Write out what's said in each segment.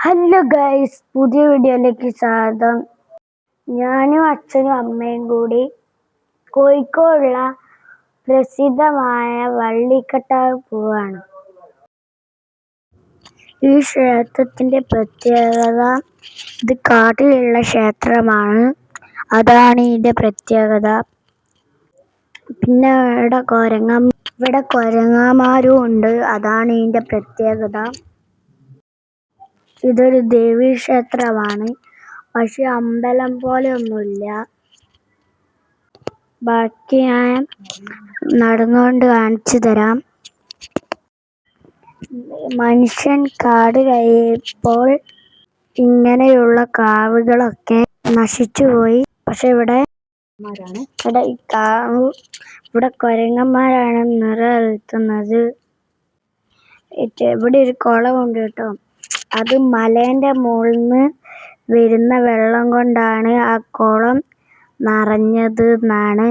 Hello guys, പുതിയ വീഡിയോയിലേക്ക് സ്വാഗതം. ഞാനും അച്ഛനും അമ്മയും കൂടി കോഴിക്കോടുള്ള പ്രസിദ്ധമായ വള്ളിക്കട്ടാവ് പോവാണ്. ഈ ക്ഷേത്രത്തിന്റെ പ്രത്യേകത, ഇത് കാട്ടിലുള്ള ക്ഷേത്രമാണ്. അതാണ് ഇതിന്റെ പ്രത്യേകത. പിന്നെ ഇവിടെ കൊരങ്ങന്മാരും ഉണ്ട്. അതാണ് ഇതിന്റെ പ്രത്യേകത. ഇതൊരു ദേവീക്ഷേത്രമാണ്, പക്ഷെ അമ്പലം പോലെ ഒന്നുമില്ല. ബാക്കി ഞാൻ നടന്നുകൊണ്ട് കാണിച്ചു തരാം. മനുഷ്യൻ കാട് കയറിയപ്പോൾ ഇങ്ങനെയുള്ള കാവുകളൊക്കെ നശിച്ചുപോയി. പക്ഷെ ഇവിടെ കൊരങ്ങന്മാരാണ് നിലനിർത്തുന്നത്. ഇവിടെ ഒരു കുളമുണ്ട് കേട്ടോ. അത് മലേന്റെ മുകളിൽ നിന്ന് വരുന്ന വെള്ളം കൊണ്ടാണ് ആ കുളം നിറഞ്ഞത് എന്നാണ്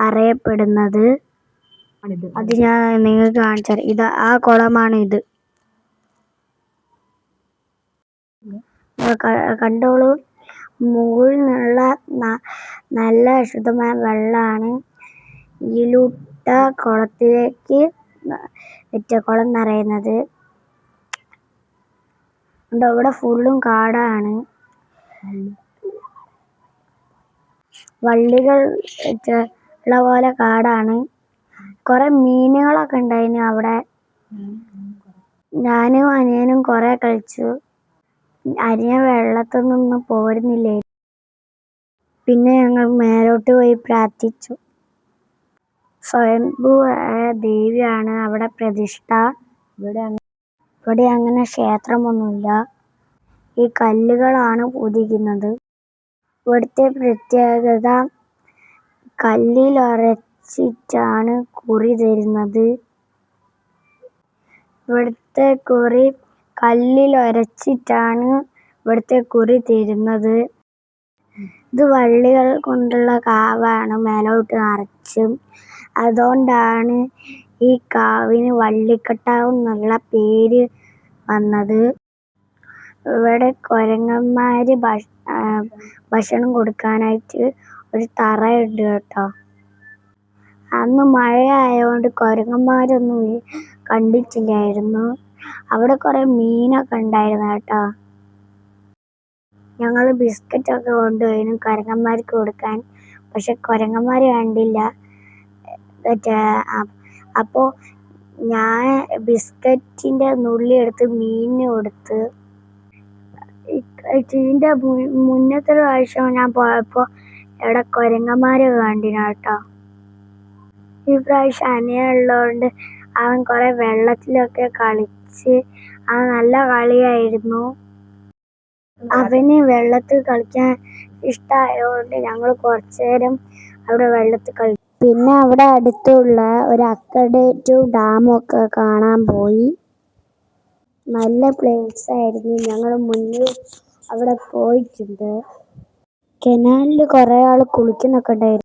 അറിയപ്പെടുന്നത്. അത് ഞാൻ നിങ്ങൾക്ക് കാണിച്ചു തരാം. ആ കുളമാണ് ഇത്. കണ്ടോളൂ, മുകളിൽ നിന്നുള്ള നല്ല ശുദ്ധമായ വെള്ളമാണ് ഇതിലൂട്ട കുളത്തിലേക്ക് കുളം നിറയുന്നത്. ഇവിടെ ഫുള്ളും കാടാണ്, വള്ളികൾ ഉള്ള പോലെ കാടാണ്. കുറെ മീനുകളൊക്കെ ഉണ്ടായിന് അവിടെ. ഞാനും അനിയനും കുറെ കളിച്ചു. അനിയൻ വെള്ളത്തിൽ നിന്ന് പോരുന്നില്ലേ. പിന്നെ ഞങ്ങൾ മേലോട്ട് പോയി പ്രാർത്ഥിച്ചു. സ്വയംഭൂവായ ദേവിയാണ് അവിടെ പ്രതിഷ്ഠ. ഇവിടെ അങ്ങനെ ക്ഷേത്രമൊന്നുമില്ല. ഈ കല്ലുകളാണ് പൂജിക്കുന്നത്. ഇവിടുത്തെ പ്രത്യേകത, കല്ലിൽ ഉരച്ചിട്ടാണ് കുറി തരുന്നത്. ഇവിടുത്തെ കുറി തരുന്നത്. ഇത് വള്ളികൾ കൊണ്ടുള്ള കാവാണ്, മേലോട്ട് നിറച്ചും. അതുകൊണ്ടാണ് ഈ കാവിന് വള്ളിക്കട്ടാവ് എന്നുള്ള പേര് വന്നത്. ഇവിടെ കൊരങ്ങന്മാര് ഭക്ഷണം കൊടുക്കാനായിട്ട് ഒരു തറയുണ്ട് കേട്ടോ. അന്ന് മഴ ആയതുകൊണ്ട് കൊരങ്ങന്മാരൊന്നും കണ്ടിട്ടില്ലായിരുന്നു. അവിടെ കുറെ മീനൊക്കെ ഉണ്ടായിരുന്നു കേട്ടോ. ഞങ്ങൾ ബിസ്ക്കറ്റൊക്കെ കൊണ്ടുപോയിരുന്നു കൊരങ്ങന്മാർക്ക് കൊടുക്കാൻ. പക്ഷെ കൊരങ്ങന്മാര് കണ്ടില്ല. അപ്പോൾ ഞാൻ ബിസ്ക്കറ്റിന്റെ നുള്ളി എടുത്ത് മീനിന് കൊടുത്ത്. ഇതിന്റെ മുന്നത്തെ പ്രാവശ്യം ഞാൻ പോയപ്പോൾ ഇവിടെ കൊരങ്ങന്മാരെ കണ്ടിന് കേട്ടോ. ഈ പ്രാവശ്യം അനിയുള്ളതുകൊണ്ട് അവൻ കുറെ വെള്ളത്തിലൊക്കെ കളിച്ച്. അവൻ നല്ല കളിയായിരുന്നു. അവന് വെള്ളത്തിൽ കളിക്കാൻ ഇഷ്ടമായതുകൊണ്ട് ഞങ്ങൾ കുറച്ചു നേരം അവിടെ വെള്ളത്തിൽ കളിച്ചു. പിന്നെ അവിടെ അടുത്തുള്ള ഒരു അക്വഡേറ്റീവ് ഡാമൊക്കെ കാണാൻ പോയി. നല്ല പ്ലേസ് ആയിരുന്നു. ഞങ്ങൾ മുന്നിൽ അവിടെ പോയിട്ടുണ്ട്. കനാലിൽ കുറെ ആൾ കുളിക്കുന്നൊക്കെ ഉണ്ടായിരുന്നു.